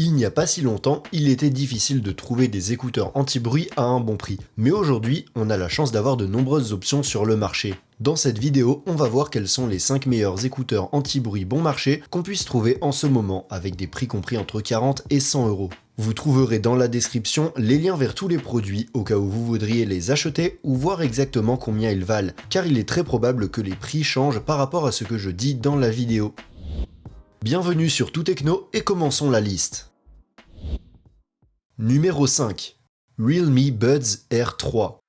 Il n'y a pas si longtemps, il était difficile de trouver des écouteurs anti-bruit à un bon prix. Mais aujourd'hui, on a la chance d'avoir de nombreuses options sur le marché. Dans cette vidéo, on va voir quels sont les 5 meilleurs écouteurs anti-bruit bon marché qu'on puisse trouver en ce moment, avec des prix compris entre 40 et 100 euros. Vous trouverez dans la description les liens vers tous les produits au cas où vous voudriez les acheter ou voir exactement combien ils valent, car il est très probable que les prix changent par rapport à ce que je dis dans la vidéo. Bienvenue sur Tout Techno et commençons la liste. Numéro 5. Realme Buds Air 3.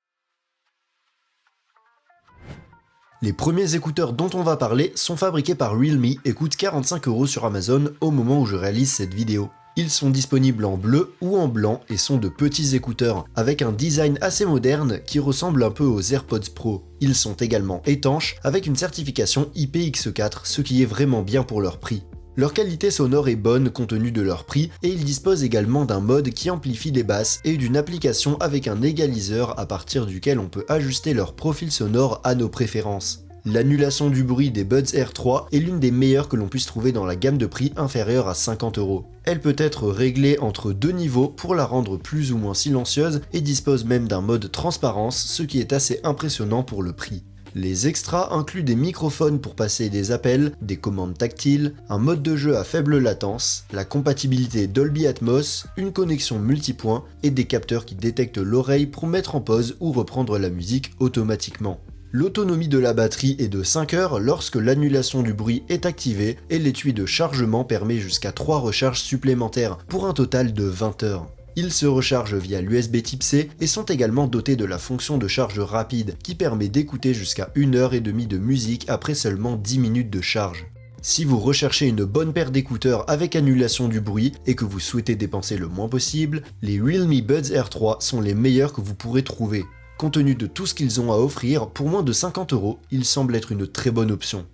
Les premiers écouteurs dont on va parler sont fabriqués par Realme et coûtent 45 € sur Amazon au moment où je réalise cette vidéo. Ils sont disponibles en bleu ou en blanc et sont de petits écouteurs, avec un design assez moderne qui ressemble un peu aux AirPods Pro. Ils sont également étanches, avec une certification IPX4, ce qui est vraiment bien pour leur prix. Leur qualité sonore est bonne compte tenu de leur prix et ils disposent également d'un mode qui amplifie les basses et d'une application avec un égaliseur à partir duquel on peut ajuster leur profil sonore à nos préférences. L'annulation du bruit des Buds Air 3 est l'une des meilleures que l'on puisse trouver dans la gamme de prix inférieure à 50 €. Elle peut être réglée entre deux niveaux pour la rendre plus ou moins silencieuse et dispose même d'un mode transparence, ce qui est assez impressionnant pour le prix. Les extras incluent des microphones pour passer des appels, des commandes tactiles, un mode de jeu à faible latence, la compatibilité Dolby Atmos, une connexion multipoint et des capteurs qui détectent l'oreille pour mettre en pause ou reprendre la musique automatiquement. L'autonomie de la batterie est de 5 heures lorsque l'annulation du bruit est activée et l'étui de chargement permet jusqu'à 3 recharges supplémentaires pour un total de 20 heures. Ils se rechargent via l'USB Type C et sont également dotés de la fonction de charge rapide qui permet d'écouter jusqu'à 1h30 de musique après seulement 10 minutes de charge. Si vous recherchez une bonne paire d'écouteurs avec annulation du bruit et que vous souhaitez dépenser le moins possible, les Realme Buds Air 3 sont les meilleurs que vous pourrez trouver. Compte tenu de tout ce qu'ils ont à offrir, pour moins de 50 €, ils semblent être une très bonne option.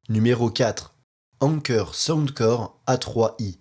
Numéro 4. Anker Soundcore A3i.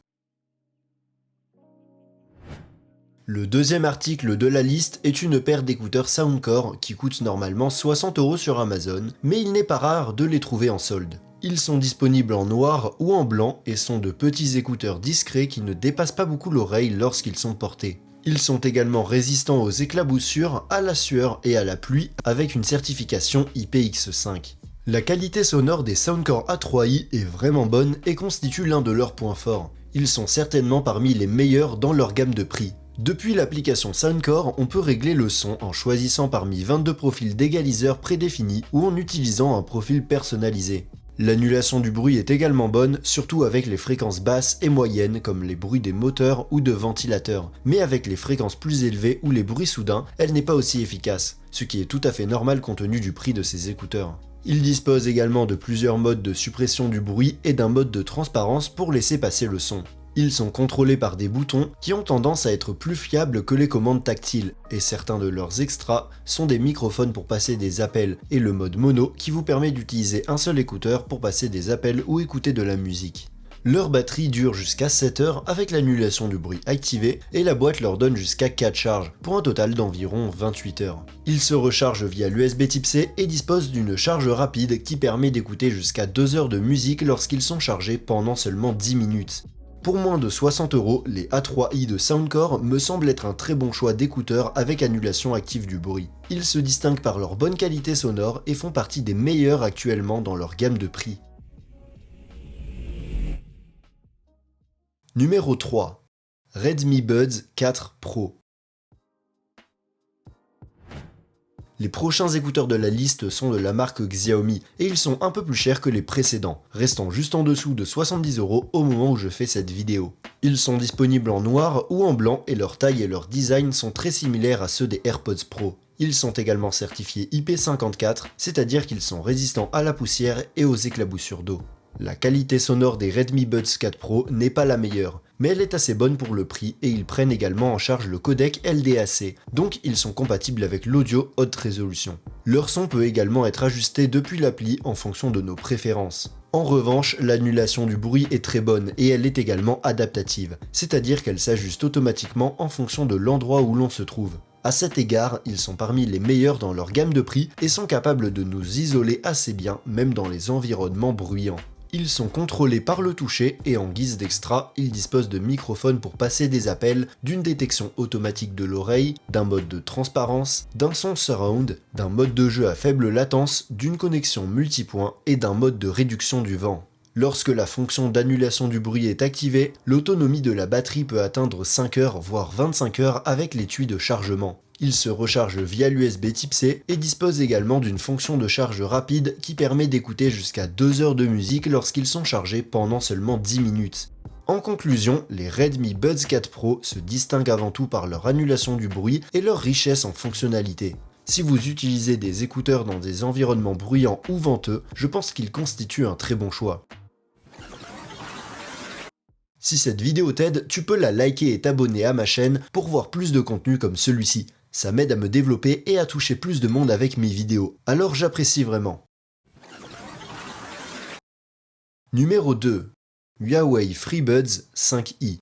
Le deuxième article de la liste est une paire d'écouteurs Soundcore qui coûte normalement 60 € sur Amazon, mais il n'est pas rare de les trouver en solde. Ils sont disponibles en noir ou en blanc et sont de petits écouteurs discrets qui ne dépassent pas beaucoup l'oreille lorsqu'ils sont portés. Ils sont également résistants aux éclaboussures, à la sueur et à la pluie avec une certification IPX5. La qualité sonore des Soundcore A3i est vraiment bonne et constitue l'un de leurs points forts. Ils sont certainement parmi les meilleurs dans leur gamme de prix. Depuis l'application Soundcore, on peut régler le son en choisissant parmi 22 profils d'égaliseurs prédéfinis ou en utilisant un profil personnalisé. L'annulation du bruit est également bonne, surtout avec les fréquences basses et moyennes comme les bruits des moteurs ou de ventilateurs, mais avec les fréquences plus élevées ou les bruits soudains, elle n'est pas aussi efficace, ce qui est tout à fait normal compte tenu du prix de ces écouteurs. Il dispose également de plusieurs modes de suppression du bruit et d'un mode de transparence pour laisser passer le son. Ils sont contrôlés par des boutons qui ont tendance à être plus fiables que les commandes tactiles, et certains de leurs extras sont des microphones pour passer des appels et le mode mono qui vous permet d'utiliser un seul écouteur pour passer des appels ou écouter de la musique. Leur batterie dure jusqu'à 7 heures avec l'annulation du bruit activée et la boîte leur donne jusqu'à 4 charges, pour un total d'environ 28 heures. Ils se rechargent via l'USB Type C et disposent d'une charge rapide qui permet d'écouter jusqu'à 2 heures de musique lorsqu'ils sont chargés pendant seulement 10 minutes. Pour moins de 60 €, les A3i de Soundcore me semblent être un très bon choix d'écouteurs avec annulation active du bruit. Ils se distinguent par leur bonne qualité sonore et font partie des meilleurs actuellement dans leur gamme de prix. Numéro 3. Redmi Buds 4 Pro. Les prochains écouteurs de la liste sont de la marque Xiaomi et ils sont un peu plus chers que les précédents, restant juste en dessous de 70 € au moment où je fais cette vidéo. Ils sont disponibles en noir ou en blanc et leur taille et leur design sont très similaires à ceux des AirPods Pro. Ils sont également certifiés IP54, c'est-à-dire qu'ils sont résistants à la poussière et aux éclaboussures d'eau. La qualité sonore des Redmi Buds 4 Pro n'est pas la meilleure, mais elle est assez bonne pour le prix et ils prennent également en charge le codec LDAC, donc ils sont compatibles avec l'audio haute résolution. Leur son peut également être ajusté depuis l'appli en fonction de nos préférences. En revanche, l'annulation du bruit est très bonne et elle est également adaptative, c'est-à-dire qu'elle s'ajuste automatiquement en fonction de l'endroit où l'on se trouve. À cet égard, ils sont parmi les meilleurs dans leur gamme de prix et sont capables de nous isoler assez bien, même dans les environnements bruyants. Ils sont contrôlés par le toucher et en guise d'extra, ils disposent de microphones pour passer des appels, d'une détection automatique de l'oreille, d'un mode de transparence, d'un son surround, d'un mode de jeu à faible latence, d'une connexion multipoint et d'un mode de réduction du vent. Lorsque la fonction d'annulation du bruit est activée, l'autonomie de la batterie peut atteindre 5 heures voire 25 heures avec l'étui de chargement. Il se recharge via l'USB type C et dispose également d'une fonction de charge rapide qui permet d'écouter jusqu'à 2 heures de musique lorsqu'ils sont chargés pendant seulement 10 minutes. En conclusion, les Redmi Buds 4 Pro se distinguent avant tout par leur annulation du bruit et leur richesse en fonctionnalités. Si vous utilisez des écouteurs dans des environnements bruyants ou venteux, je pense qu'ils constituent un très bon choix. Si cette vidéo t'aide, tu peux la liker et t'abonner à ma chaîne pour voir plus de contenu comme celui-ci. Ça m'aide à me développer et à toucher plus de monde avec mes vidéos, alors j'apprécie vraiment. Numéro 2. Huawei FreeBuds 5i.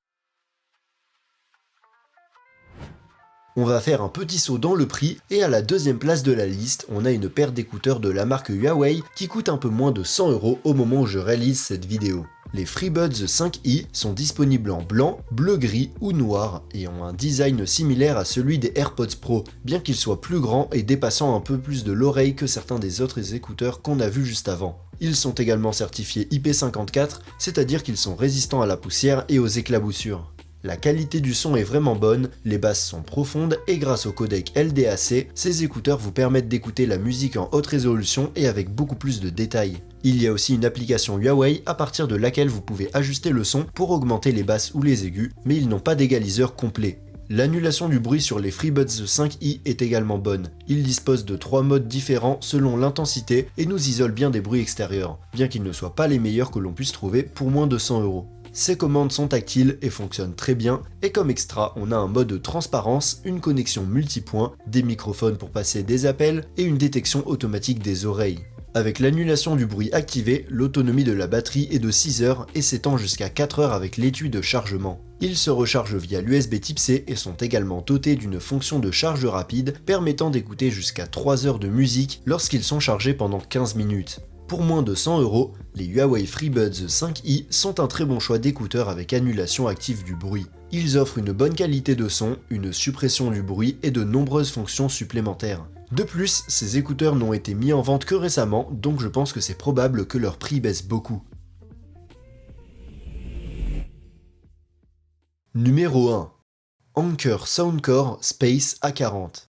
On va faire un petit saut dans le prix et à la deuxième place de la liste, on a une paire d'écouteurs de la marque Huawei qui coûte un peu moins de 100 € au moment où je réalise cette vidéo. Les FreeBuds 5i sont disponibles en blanc, bleu-gris ou noir et ont un design similaire à celui des AirPods Pro, bien qu'ils soient plus grands et dépassant un peu plus de l'oreille que certains des autres écouteurs qu'on a vus juste avant. Ils sont également certifiés IP54, c'est-à-dire qu'ils sont résistants à la poussière et aux éclaboussures. La qualité du son est vraiment bonne, les basses sont profondes et grâce au codec LDAC, ces écouteurs vous permettent d'écouter la musique en haute résolution et avec beaucoup plus de détails. Il y a aussi une application Huawei à partir de laquelle vous pouvez ajuster le son pour augmenter les basses ou les aigus, mais ils n'ont pas d'égaliseur complet. L'annulation du bruit sur les FreeBuds 5i est également bonne. Ils disposent de 3 modes différents selon l'intensité et nous isolent bien des bruits extérieurs, bien qu'ils ne soient pas les meilleurs que l'on puisse trouver pour moins de 100 €. Ces commandes sont tactiles et fonctionnent très bien, et comme extra, on a un mode de transparence, une connexion multipoint, des microphones pour passer des appels et une détection automatique des oreilles. Avec l'annulation du bruit activée, l'autonomie de la batterie est de 6 heures et s'étend jusqu'à 4 heures avec l'étui de chargement. Ils se rechargent via l'USB type C et sont également dotés d'une fonction de charge rapide permettant d'écouter jusqu'à 3 heures de musique lorsqu'ils sont chargés pendant 15 minutes. Pour moins de 100 €, les Huawei FreeBuds 5i sont un très bon choix d'écouteurs avec annulation active du bruit. Ils offrent une bonne qualité de son, une suppression du bruit et de nombreuses fonctions supplémentaires. De plus, ces écouteurs n'ont été mis en vente que récemment, donc je pense que c'est probable que leur prix baisse beaucoup. Numéro 1. Anker Soundcore Space A40.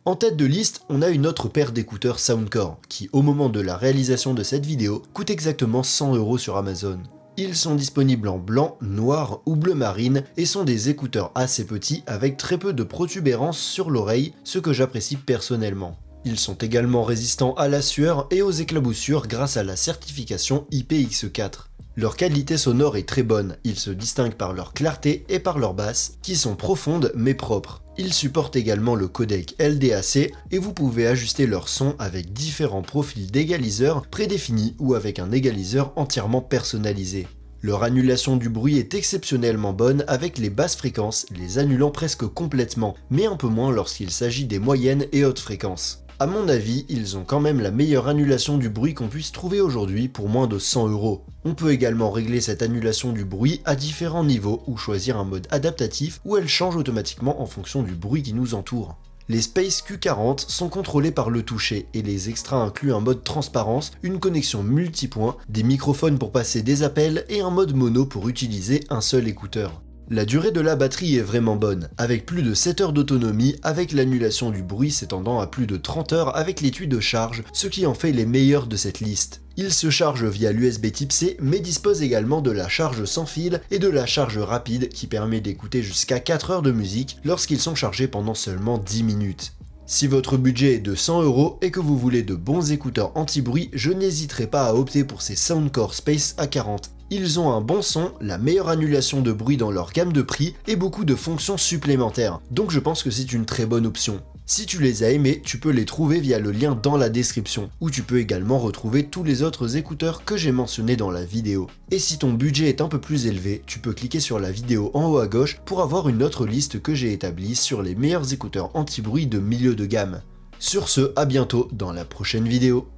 En tête de liste, on a une autre paire d'écouteurs Soundcore, qui au moment de la réalisation de cette vidéo, coûte exactement 100 € sur Amazon. Ils sont disponibles en blanc, noir ou bleu marine et sont des écouteurs assez petits avec très peu de protubérance sur l'oreille, ce que j'apprécie personnellement. Ils sont également résistants à la sueur et aux éclaboussures grâce à la certification IPX4. Leur qualité sonore est très bonne, ils se distinguent par leur clarté et par leurs basses, qui sont profondes mais propres. Ils supportent également le codec LDAC et vous pouvez ajuster leur son avec différents profils d'égaliseurs prédéfinis ou avec un égaliseur entièrement personnalisé. Leur annulation du bruit est exceptionnellement bonne avec les basses fréquences, les annulant presque complètement, mais un peu moins lorsqu'il s'agit des moyennes et hautes fréquences. À mon avis, ils ont quand même la meilleure annulation du bruit qu'on puisse trouver aujourd'hui pour moins de 100 €. On peut également régler cette annulation du bruit à différents niveaux ou choisir un mode adaptatif où elle change automatiquement en fonction du bruit qui nous entoure. Les Space Q40 sont contrôlés par le toucher et les extras incluent un mode transparence, une connexion multipoint, des microphones pour passer des appels et un mode mono pour utiliser un seul écouteur. La durée de la batterie est vraiment bonne, avec plus de 7 heures d'autonomie, avec l'annulation du bruit s'étendant à plus de 30 heures avec l'étui de charge, ce qui en fait les meilleurs de cette liste. Il se charge via l'USB type C, mais dispose également de la charge sans fil et de la charge rapide qui permet d'écouter jusqu'à 4 heures de musique lorsqu'ils sont chargés pendant seulement 10 minutes. Si votre budget est de 100 € et que vous voulez de bons écouteurs anti-bruit, je n'hésiterai pas à opter pour ces Soundcore Space A40. Ils ont un bon son, la meilleure annulation de bruit dans leur gamme de prix et beaucoup de fonctions supplémentaires, donc je pense que c'est une très bonne option. Si tu les as aimés, tu peux les trouver via le lien dans la description, où tu peux également retrouver tous les autres écouteurs que j'ai mentionnés dans la vidéo. Et si ton budget est un peu plus élevé, tu peux cliquer sur la vidéo en haut à gauche pour avoir une autre liste que j'ai établie sur les meilleurs écouteurs anti-bruit de milieu de gamme. Sur ce, à bientôt dans la prochaine vidéo.